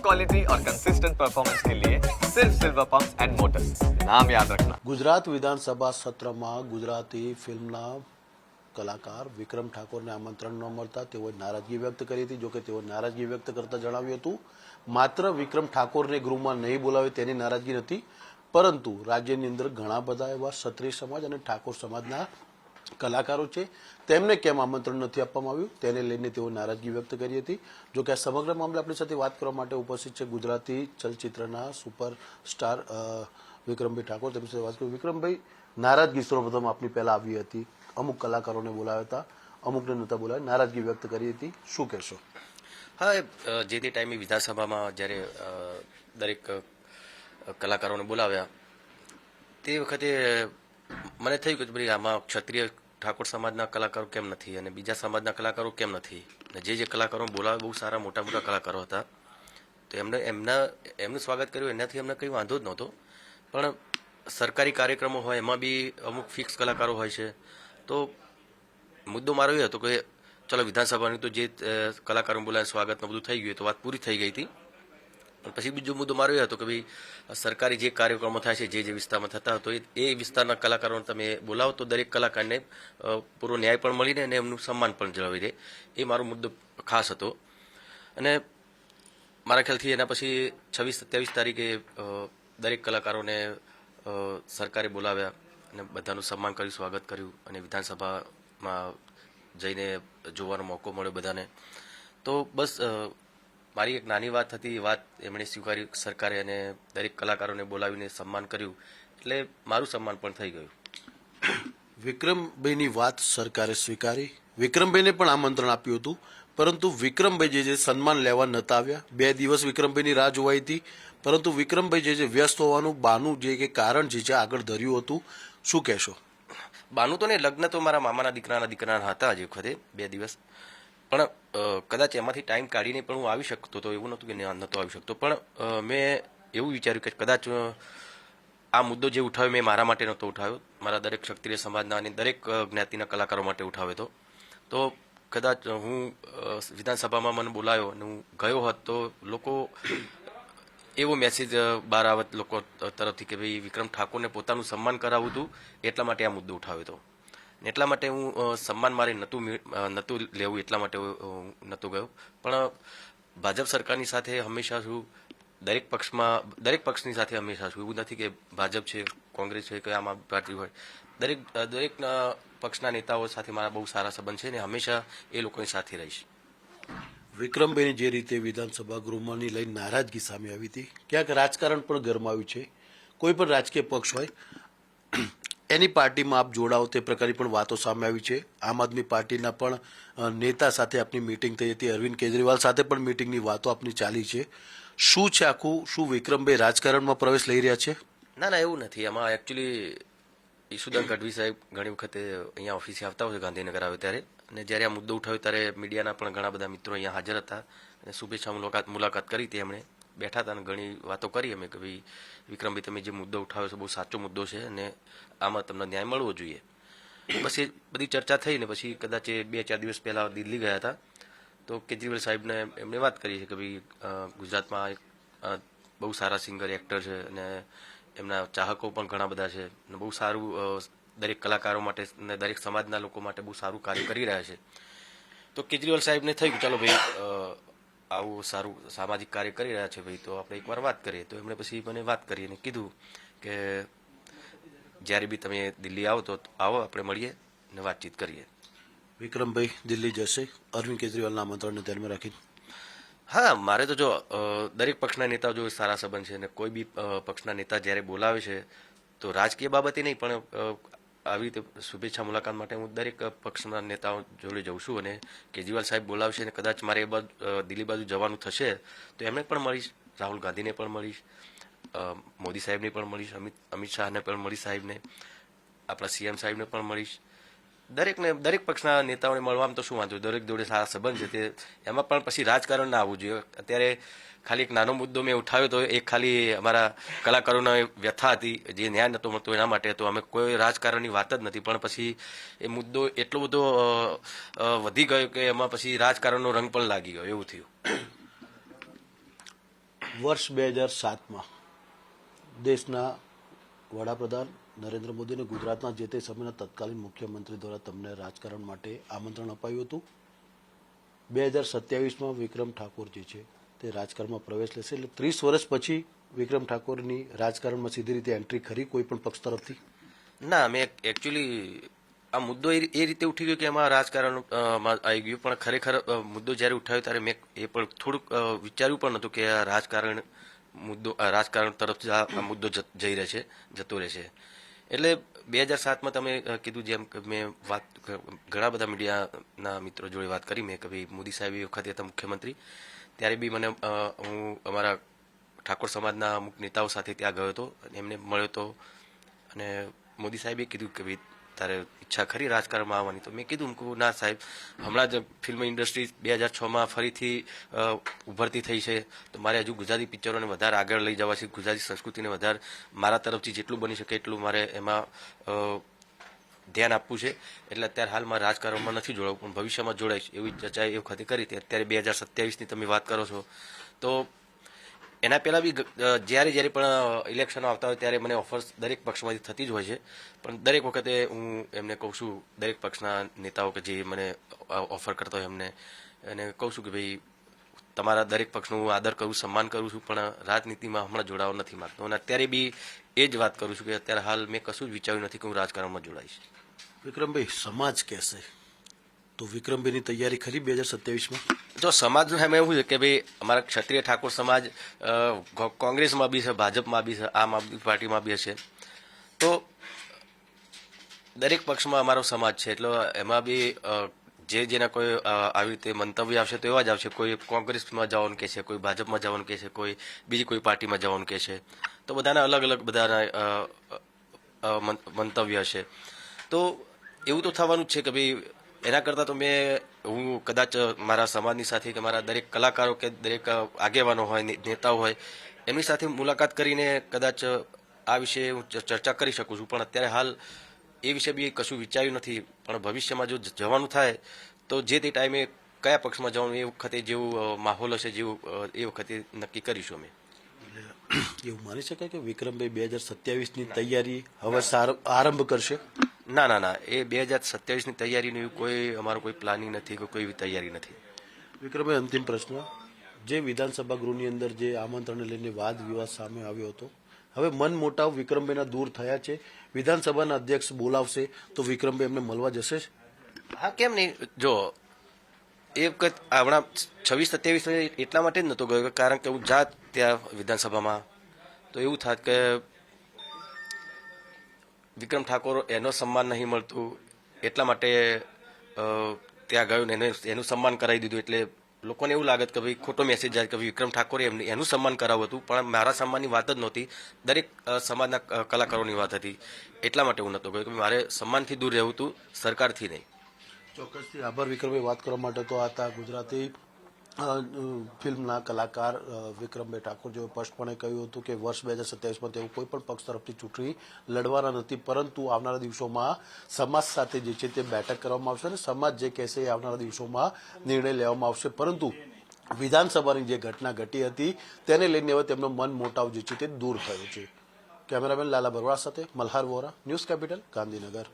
Quality और consistent performance के लिए सिर्फ सिल्वर पंप्स एंड मोटर्स, नाम याद रखना। ગુજરાત વિધાનસભા સત્રમાં ગુજરાતી ફિલ્મના કલાકાર વિક્રમ ઠાકોરને આમંત્રણ ન મળતા તેઓએ નારાજગી વ્યક્ત કરી હતી. જોકે તેઓ નારાજગી વ્યક્ત કરતા જણાવ્યું હતું માત્ર વિક્રમ ઠાકોરને ગૃહમાં નહીં બોલાવે તેની નારાજગી નથી, પરંતુ રાજ્યની અંદર ઘણા બધા એવા ક્ષત્રિય સમાજ અને ઠાકોર સમાજના કલાકારો છે તેમને કેમ આમંત્રણ નથી આપવામાં આવ્યું તેને લઈને તેઓ નારાજગી વ્યક્ત કરી હતી. જોકે આ સમગ્ર મામલે આપણી સાથે વાત કરવા માટે ઉપસ્થિત છે ગુજરાતી ચલચિત્રના સુપરસ્ટાર વિક્રમભાઈ ઠાકોર. તેમની સાથે વાત કરી. વિક્રમભાઈ, નારાજગી સર્વપ્રથમ આપની પહેલા આવી હતી, અમુક કલાકારોને બોલાવ્યા હતા, અમુકને નહોતા બોલાવ્યા, નારાજગી વ્યક્ત કરી હતી, શું કહેશો? હા, જે તે ટાઈમે વિધાનસભામાં જ્યારે દરેક કલાકારોને બોલાવ્યા તે વખતે મને થયું કે ભાઈ આમાં ક્ષત્રિય ઠાકોર સમાજના કલાકારો કેમ નથી અને બીજા સમાજના કલાકારો કેમ નથી. અને જે કલાકારો બોલાવે બહુ સારા મોટા મોટા કલાકારો હતા, તો એમનું સ્વાગત કર્યું, એનાથી અમને કંઈ વાંધો જ નહોતો. પણ સરકારી કાર્યક્રમો હોય એમાં બી અમુક ફિક્સ કલાકારો હોય છે. તો મુદ્દો મારો એ હતો કે ચલો વિધાનસભાની તો જે કલાકારો બોલાવે સ્વાગતમાં બધું થઈ ગયું તો વાત પૂરી થઈ ગઈ હતી. પણ પછી બીજો મુદ્દો મારો એ હતો કે ભાઈ સરકારી જે કાર્યક્રમો થાય છે જે વિસ્તારમાં થતા હતો એ વિસ્તારના કલાકારોને તમે બોલાવો તો દરેક કલાકારને પૂરો ન્યાય પણ મળીને અને એમનું સન્માન પણ જળવાઈ રહે, એ મારો મુદ્દો ખાસ હતો. અને મારા ખ્યાલથી એના પછી 26-27 તારીખે દરેક કલાકારોને સરકારે બોલાવ્યા અને બધાનું સન્માન કર્યું, સ્વાગત કર્યું અને વિધાનસભામાં જઈને જોવાનો મોકો મળ્યો બધાને. તો બસ મારી એક નાની વાત હતી, એ વાત એમણે સ્વીકારી સરકારે અને દરેક કલાકારોને બોલાવીને સન્માન કર્યું, એટલે મારું સન્માન પણ થઈ ગયું. વિક્રમભાઈની વાત સરકારે સ્વીકારી, વિક્રમભાઈને પણ આમંત્રણ આપ્યું હતું, પરંતુ વિક્રમભાઈ જે સન્માન લેવા નતા આવ્યા. 2 દિવસ વિક્રમભાઈની રાહ જોવાઈ હતી, પરંતુ વિક્રમભાઈ જે વ્યસ્ત હોવાનું બાનું જે કે કારણ જે છે આગળ ધર્યું હતું, શું કહેશો? બાનું તો ને, લગ્ન તો મારા મામાના દીકરાના હતા જ વખતે 2 દિવસ, પણ કદાચ એમાંથી ટાઈમ કાઢીને પણ હું આવી શકતો હતો, એવું નહોતું કે નહોતો આવી શકતો. પણ મેં એવું વિચાર્યું કે કદાચ આ મુદ્દો જે ઉઠાવ્યો મેં મારા માટે નહોતો ઉઠાવ્યો, મારા દરેક ક્ષત્રિય સમાજના અને દરેક જ્ઞાતિના કલાકારો માટે ઉઠાવ્યો હતો. તો કદાચ હું વિધાનસભામાં મને બોલાયો અને હું ગયો હોત તો લોકો એવો મેસેજ બહાર આવત લોકો તરફથી કે ભાઈ વિક્રમ ઠાકોરને પોતાનું સન્માન કરાવવું હતું, એટલા માટે આ મુદ્દો ઉઠાવ્યો હતો. એટલા માટે હું સન્માન મારે નહોતું લેવું, એટલા માટે હું નહોતો ગયો. પણ ભાજપ સરકારની સાથે હંમેશા છું, દરેક પક્ષની સાથે હંમેશા છું. એવું નથી કે ભાજપ છે, કોંગ્રેસ છે કે આમ આદમી પાર્ટી હોય, દરેક પક્ષના નેતાઓ સાથે મારા બહુ સારા સંબંધ છે ને હંમેશા એ લોકોની સાથે રહીશ. વિક્રમભાઈની જે રીતે વિધાનસભા ગૃહમાંની લઈને નારાજગી સામે આવી હતી, ક્યાંક રાજકારણ પણ ગરમાયું છે. કોઈ પણ રાજકીય પક્ષ હોય એની પાર્ટીમાં આપ જોડાઓ તે પ્રકારની પણ વાતો સામે આવી છે. આમ આદમી પાર્ટીના પણ નેતા સાથે આપની મિટિંગ થઈ હતી, અરવિંદ કેજરીવાલ સાથે પણ મિટિંગની વાતો આપની ચાલી છે. શું છે આખું? શું વિક્રમભાઈ રાજકારણમાં પ્રવેશ લઈ રહ્યા છે? ના, એવું નથી. આમાં એકચ્યુઅલી ઈશુદાન ગઢવી સાહેબ ઘણી વખતે અહીંયા ઓફિસે આવતા હોય છે, ગાંધીનગર આવે ત્યારે, અને જ્યારે આ મુદ્દો ઉઠાવ્યો ત્યારે મીડિયાના પણ ઘણા બધા મિત્રો અહીંયા હાજર હતા અને શુભેચ્છા મુલાકાત કરી હતી. એમણે બેઠા હતા અને ઘણી વાતો કરી અમે કે ભાઈ વિક્રમભાઈ તમે જે મુદ્દો ઉઠાવ્યો છે બહુ સાચો મુદ્દો છે અને આમાં તમને ન્યાય મળવો જોઈએ. બસ એ બધી ચર્ચા થઈ ને પછી કદાચ 2-4 દિવસ પહેલાં દિલ્હી ગયા હતા તો કેજરીવાલ સાહેબને એમણે વાત કરી છે કે ભાઈ ગુજરાતમાં બહુ સારા સિંગર એક્ટર છે અને એમના ચાહકો પણ ઘણા બધા છે અને બહુ સારું દરેક કલાકારો માટે અને દરેક સમાજના લોકો માટે બહુ સારું કાર્ય કરી રહ્યા છે. તો કેજરીવાલ સાહેબને થયું કે ચાલો ભાઈ આવું સારું સામાજિક કાર્ય કરી રહ્યા છે ભાઈ, તો આપણે એકવાર વાત કરીએ. તો એમણે પછી મને વાત કરી અને કીધું કે જ્યારે બી તમે દિલ્હી આવો તો આવો, આપણે મળીએ અને વાતચીત કરીએ. વિક્રમભાઈ દિલ્હી જશે અરવિંદ કેજરીવાલના આમંત્રણને ધ્યાનમાં રાખીને? હા, મારે તો જો દરેક પક્ષના નેતાઓ જો સારા સંબંધ છે અને કોઈ બી પક્ષના નેતા જ્યારે બોલાવે છે તો રાજકીય બાબતે નહીં પણ આવી રીતે શુભેચ્છા મુલાકાત માટે હું દરેક પક્ષના નેતાઓ જોડે જઉં છું. અને કેજરીવાલ સાહેબ બોલાવશે અને કદાચ મારે દિલ્હી બાજુ જવાનું થશે તો એમને પણ મળીશ, રાહુલ ગાંધીને પણ મળીશ, મોદી સાહેબને પણ મળીશ, અમિત શાહને પણ મળીશ, સાહેબને આપણા સીએમ સાહેબને પણ મળીશ. દરેક પક્ષના નેતાઓને મળવામાં તો શું વાંધો, દરેક જોડે સારા સંબંધ છે તે એમાં પણ પછી રાજકારણ ના આવવું જોઈએ. અત્યારે ખાલી એક નાનો મુદ્દો મેં ઉઠાવ્યો તો એ ખાલી અમારા કલાકારોના વ્યથા હતી, જે ન્યાય નહોતો મળતો એના માટે હતો. અમે કોઈ રાજકારણની વાત જ નથી, પણ પછી એ મુદ્દો એટલો બધો વધી ગયો કે એમાં પછી રાજકારણનો રંગ પણ લાગી ગયો, એવું થયું. વર્ષ 2007માં દેશના વડાપ્રધાન નરેન્દ્ર મોદીને ગુજરાતના જે તે સમયના તત્કાલીન મુખ્યમંત્રી દ્વારા તમને રાજકારણ માટે આમંત્રણ અપાયું હતું. 2027માં વિક્રમ ઠાકોર જે છે તે રાજકારણમાં પ્રવેશ લેશે. એટલે 30 વર્ષ પછી વિક્રમ ઠાકોરની રાજકારણમાં સીધી રીતે એન્ટ્રી ખરી કોઈ પણ પક્ષ તરફથી? ના, મેં એકચ્યુઅલી આ મુદ્દો એ રીતે ઉઠી ગયો કે એમાં રાજકારણમાં આવી ગયું, પણ ખરેખર મુદ્દો જ્યારે ઉઠાવ્યો ત્યારે મેં એ પણ થોડુંક વિચાર્યું પણ નહોતું કે આ રાજકારણ તરફ આ મુદ્દો જઈ રહે છે, જતો રહેશે. એટલે 2007માં તમે કીધું જેમ કે મેં વાત ઘણા બધા મીડિયાના મિત્રો જોડે વાત કરી મેં કે ભાઈ મોદી સાહેબ એ વખતે હતા મુખ્યમંત્રી, ત્યારે બી મને હું અમારા ઠાકોર સમાજના અમુક નેતાઓ સાથે ત્યાં ગયો હતો અને એમને મળ્યો હતો અને મોદી સાહેબે કીધું કે ભાઈ તારે ઈચ્છા ખરી રાજકારણમાં આવવાની? તો મેં કીધું ના સાહેબ, હમણાં જ ફિલ્મ ઇન્ડસ્ટ્રી 2006માં ફરીથી ઉભરતી થઈ છે, તો મારે હજુ ગુજરાતી પિક્ચરોને વધારે આગળ લઈ જવા છે, ગુજરાતી સંસ્કૃતિને વધારે મારા તરફથી જેટલું બની શકે એટલું મારે એમાં ધ્યાન આપવું છે. એટલે અત્યારે હાલ મારે રાજકારણમાં નથી જોડાવું, પણ ભવિષ્યમાં જોડાઈશ એવી ચર્ચા એ વખતે કરી હતી. અત્યારે 2027ની તમે વાત કરો છો, તો એના પહેલાં બી જ્યારે પણ ઇલેક્શનો આવતા હોય ત્યારે મને ઓફર્સ દરેક પક્ષમાંથી થતી જ હોય છે, પણ દરેક વખતે હું એમને કહું છું, દરેક પક્ષના નેતાઓ કે જે મને ઓફર કરતા હોય એમને એને કહું છું કે ભાઈ તમારા દરેક પક્ષનું હું આદર કરું, સન્માન કરું છું, પણ રાજનીતિમાં હમણાં જોડાવા નથી માગતો. અને અત્યારે બી એ જ વાત કરું છું કે અત્યારે હાલ મેં કશું જ વિચાર્યું નથી કે હું રાજકારણમાં જોડાઈશ. વિક્રમભાઈ, સમાજ કહેશે તો વિક્રમભાઈની તૈયારી ખરી 2027માં? જો સમાજનું એમાં એવું છે કે ભાઈ અમારા ક્ષત્રિય ઠાકોર સમાજ કોંગ્રેસમાં બી છે, ભાજપમાં બી છે, આમ આદમી પાર્ટીમાં બી છે, તો દરેક પક્ષમાં અમારો સમાજ છે. એટલે એમાં બી જેના કોઈ આવી રીતે મંતવ્ય આવશે તો એવા જ આવશે. કોઈ કોંગ્રેસમાં જવાનું કહે છે, કોઈ ભાજપમાં જવાનું કહે છે, કોઈ બીજી કોઈ પાર્ટીમાં જવાનું કહે છે, તો બધાના અલગ અલગ બધાના મંતવ્ય છે. તો એવું તો થવાનું જ છે કે ભાઈ એના કરતાં તો હું કદાચ મારા સમાજની સાથે કે મારા દરેક કલાકારો કે દરેક આગેવાનો હોય, નેતાઓ હોય, એમની સાથે મુલાકાત કરીને કદાચ આ વિશે હું ચર્ચા કરી શકું છું. પણ અત્યારે હાલ એ વિશે બી કશું વિચાર્યું નથી, પણ ભવિષ્યમાં જો જવાનું થાય તો જે તે ટાઈમે કયા પક્ષમાં જવાનું એ વખતે જેવું માહોલ હશે જેવું એ વખતે નક્કી કરીશું અમે. એવું માની શકાય કે વિક્રમભાઈ 2027ની તૈયારી હવે આરંભ કરશે? ના, એ 2027ની તૈયારીનું એવું કોઈ અમારું કોઈ પ્લાનિંગ નથી, કોઈ એવી તૈયારી નથી. વિક્રમભાઈ, અંતિમ પ્રશ્ન. જે વિધાનસભા ગૃહની અંદર જે આમંત્રણને લઈને વાદ વિવાદ સામે આવ્યો હતો, હવે મન મોટાવ વિક્રમભાઈના દૂર થયા છે? વિધાનસભાના અધ્યક્ષ બોલાવશે તો વિક્રમભાઈ એમને મળવા જશે? હા, કેમ નહીં. જો એ વખત હમણાં 26-27 એટલા માટે જ નહોતો ગયો કારણ કે હું જાત ત્યાં વિધાનસભામાં તો એવું થાત કે વિક્રમ ઠાકોર એનો સન્માન નહીં મળતું, એટલા માટે ત્યાં ગયો ને એનું સન્માન કરાવી દીધું. એટલે લોકોને એવું લાગત કે ભાઈ ખોટો મેસેજ જાય કે વિક્રમ ઠાકોરે એનું સન્માન કરાવ્યું હતું, પણ મારા સન્માનની વાત જ નહોતી, દરેક સમાજના કલાકારોની વાત હતી. એટલા માટે હું નહોતો ગયો કે મારે સન્માનથી દૂર રહેવું હતું, સરકારથી નહીં. ચોક્કસથી આભાર વિક્રમભાઈ. વાત કરવા માટે તો આ હતા ગુજરાતી ફિલ્મના કલાકાર વિક્રમભાઈ ઠાકોર, જેઓ સ્પષ્ટપણે કહ્યું હતું કે વર્ષ 2027માં તેઓ કોઈ પણ પક્ષ તરફથી ચૂંટણી લડવાના નથી, પરંતુ આવનારા દિવસોમાં સમાજ સાથે જે છે તે બેઠક કરવામાં આવશે અને સમાજ જે કહેશે એ આવનારા દિવસોમાં નિર્ણય લેવામાં આવશે. પરંતુ વિધાનસભાની જે ઘટના ઘટી હતી તેને લઈને હવે તેમનો મન મોટાવ જે છે તે દૂર થયો છે. કેમેરામેન લાલા બરવાડ સાથે મલ્હાર વોરા, ન્યૂઝ કેપિટલ, ગાંધીનગર.